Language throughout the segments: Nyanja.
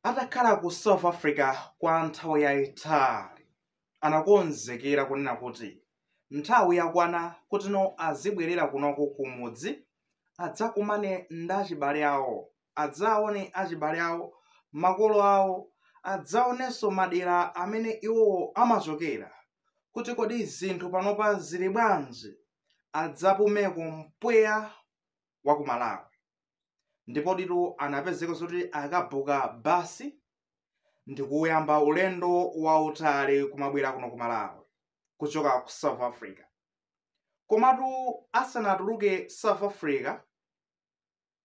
Atakhala ku South Africa kwa nthawi yayitali, anakonzekera kunena kuti nthawi yakwana kuti azibwerera kunoko kumudzi, adzakumane ndi achibale awo, adzaone achibale awo, makolo awo, adzaonenso madera amene iwo amachokera, kuti kodi zinthu panopa zili bwanji, adzapumeko mpweya wa ku Malawi. Ndipo ndithu anapezeka kuti akabuka basi ndi kuyamba ulendo wautali kumabwera kuno ku Malawi kuchoka ku South Africa. Komatu asanatuluke South Africa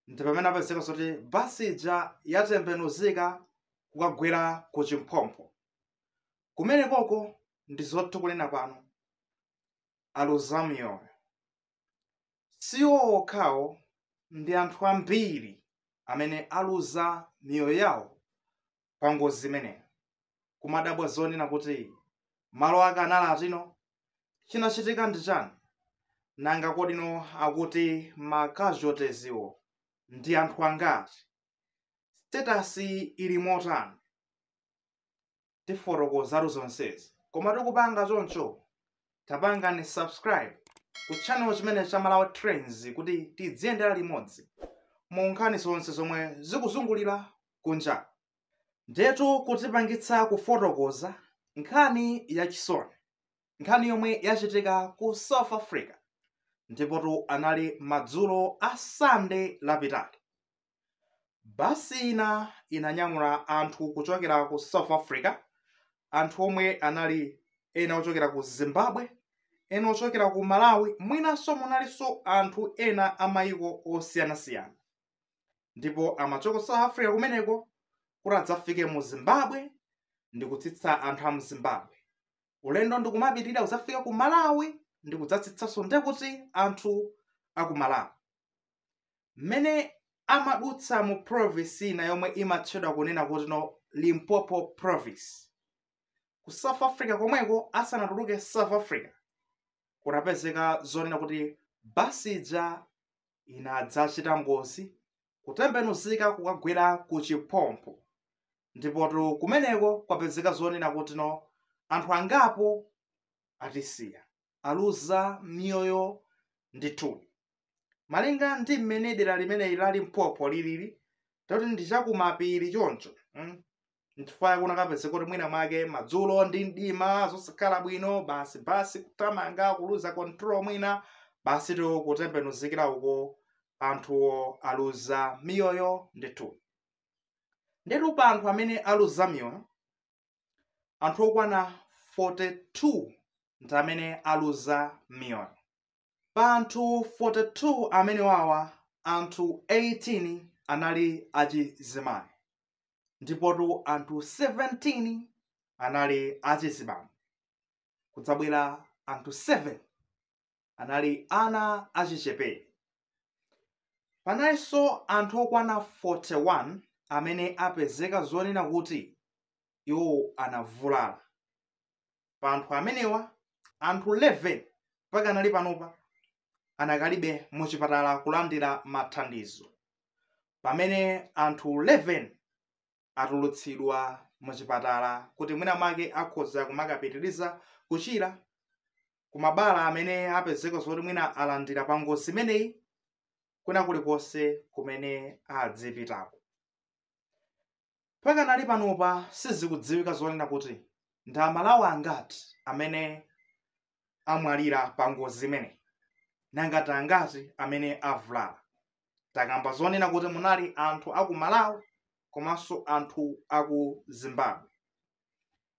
ndi pamene apezeka kuti basi ija yatembenuzika kukagwera ku Chimphompo. Kumenekoko ndi zotha kunena pano aluza miyoyo. Siwo okhawo ndi anthu ambiri amene aluza miyoyo yawo pa ngozi imeneyo. Kumadabwa zonena kuti malo ake anali atino, chinachitika ndi chani, nanga kodino akuti ma casualtieswo ndi anthu angati, status ili motani. Tifotokozatu zonsezi. Koma tikupanga choncho, tapangani subscribe ku channel chimene cha Malawi Trends kuti tiziyendera limodzi mu nkhani zonse zomwe zikuzungulira kunja. Ndetu kutipangitsa kufotokoza nkhani yachisoni, nkhani yomwe yachitika ku South Africa, ndipotu anali madzulo a Sunday lapitali. Basi ina inanyamula anthu kuchokera ku South Africa, anthu omwe anali ena ochokera ku Zimbabwe, ena ochokera ku Malawi, mwinanso munalinso anthu ena amayiko osiyanasiyana. Ndipo amachoka South Africa kumeneko kuti adzafike mu Zimbabwe ndi kutsitsa anthu a mu Zimbabwe. Ulendo ndi kumapitirira kudzafika ku Malawi ndi kudzatsitsanso ndekuti anthu a ku Malawi. Mmene amadutsa mu province ina yomwe imatchedwa kunena kuti Limpopo province. Ku South Africa komweko asanatuluke South Africa, kunapezeka zonena kuti basi ija inadzachita ngozi kutembenuzika kukagwera ku Chimphompo. Ndipotu kumeneko kwapezeka zonena kuti anthu angapo atisiya, aluza miyoyo ndithu. Malinga ndi mmene dera limene la Limpopo lilili, toti ndi chakumapiri choncho. Nchifukwa kunakapezeka kuti mwina mwake madzulo ndi mdima zosakhala bwino, basi kutamanga kuluza control mwina, basi to kutembenuzikira uko anthuwo aluza miyoyo ndithu. Ndetu pa anthu amene aluza miyoyo, anthu okwana 42 ndi amene aluza miyoyo. Pa anthu 42 amene wawa, anthu 18 anali achizimayi, ndipotu anthu 17 anali achizibambo, kudzabwera anthu 7 anali ana achichepere. Panalinso anthu okwana 41 amene apezeka zonena kuti iwo anavulala. Pa anthu amenewa, anthu 11 mpaka nali panopa anakalibe muchipatala kulandira mathandizo, pamene anthu 11 atulutsidwa muchipatala kuti mwina mwake akhoza kumakapitiriza kuchira ku mabala amene apezeka zoti mwina alandira pa ngozi imeneyi kuna kulikonse kumene adzipitako. Mpaka nali panopa sizikudziwika zonena kuti ndi Amalawi angati amene amwalira pa ngozi imeneyi, nangati angati amene avulala. Takamba zonena kuti munali anthu aku Malawi komanso anthu aku Zimbabwe.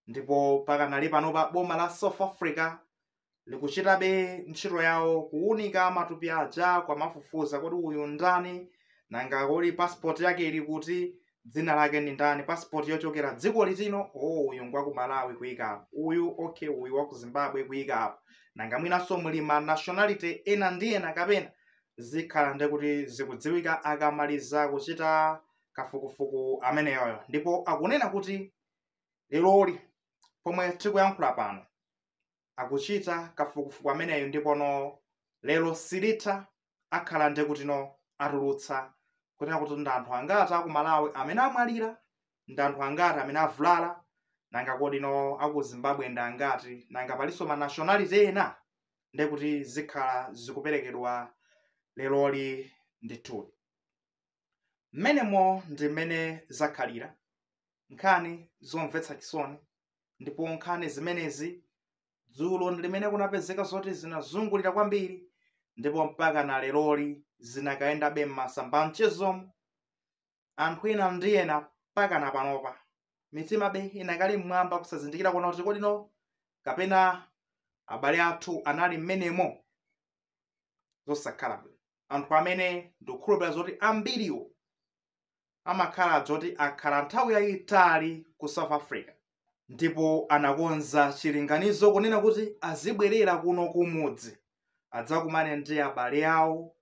Ndipo mpaka nali panopa boma la South Africa likuchitabe ntchito yawo kuunika matupi aja kwa mafufuza kuti uyu ndani, nanga kodi passport yake ili kuti, dzina lake ndi ndani, passport yochokera dziko litino, uyu ngwa ku Malawi kuyika apo, uyu okay, uyu wa ku Zimbabwe kuyika apo, nanga mwinanso muli ma nationality ena ndi ena kapena zikhala ndi kuti zikudziwika akamaliza kuchita kafukufuku ameneyoyo. Ndipo akunena kuti leloli pomwe tikuyankhula pano akuchita kafukufuku ameneyo, ndipo lelo silitha akhala ndi kuti atulutsa kuti ndi anthu angati aku Malawi amene amwalira ndi anthu angati amene avulala, nanga kodi no aku Zimbabwe ndi angati, nanga palinso ma nationality ena, ndi kuti zikhala zikuperekedwa leroli ndithu. Mmenemo ndi mmene zakhalira nkhani zomvetsa chisoni, ndipo nkhani zimenezi dzulo ndi limene kunapezeka zoti zinazungulira kwambiri, ndipo mpaka na leroli zinakayendabe m'masamba mchezomo. Anthu ena ndi ena mpaka na panopa mitima be inakali mmwamba kusazindikira kuona kuti kodi no kapena abale athu anali mmenemo. Zosakhala bwino. Anthu amene ndikukhulupirira zoti ambiriwo amakhala zoti akhala nthawi yayitali ku South Africa, ndipo anakonza chilinganizo kunena kuti azibwerera kuno kumudzi adzakumane ndi abale awo,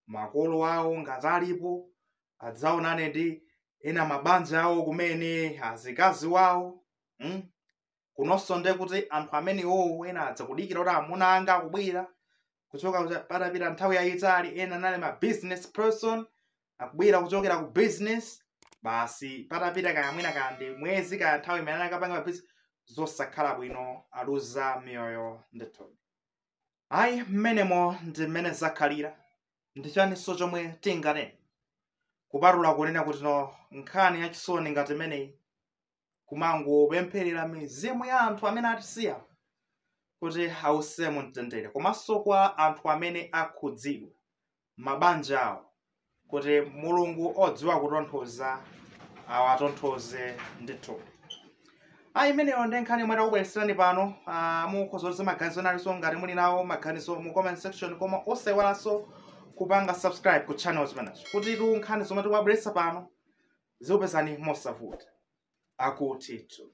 makolo awo ngati alipo, adzaonane ndi ena mabanja awo kumene, azikazi wawo. Kunonso ndi kuti anthu amenewo ena adzakudikira kuti amuna anga akubwera kuchoka patapita nthawi yayitali, ena anali ma business person akubwera kuchokera ku business, basi patapita kaya mwina kandi mwezi kaya nthawi imene akapanga business. Zosakhala bwino, aluza miyoyo ndithu. Ayi, mmenemo ndi mmene zakhalira. Ndi chaninso chomwe tinganene kupatula kunena kuti no nkhani yachisoni ngati imeneyi kumangopempherera mizimu ya anthu amene atisiya kuti awuse mu mtendere, komanso kwa anthu amene akhudzidwa mabanja awo kuti Mulungu odziwa kutonthoza awatonthoze ndithu. Ayi, imeneyo ndi nkhani yomwe takubweretserani pano. Mukhoza kuti maganizo nalinso ngati muli nawo maganizo mu comment section, koma osayiwalanso kupanga subscribe ku channel zimenezo kuti nkhani zomwe tikubweretsa pano zikupezani mosavuta. Akutitu.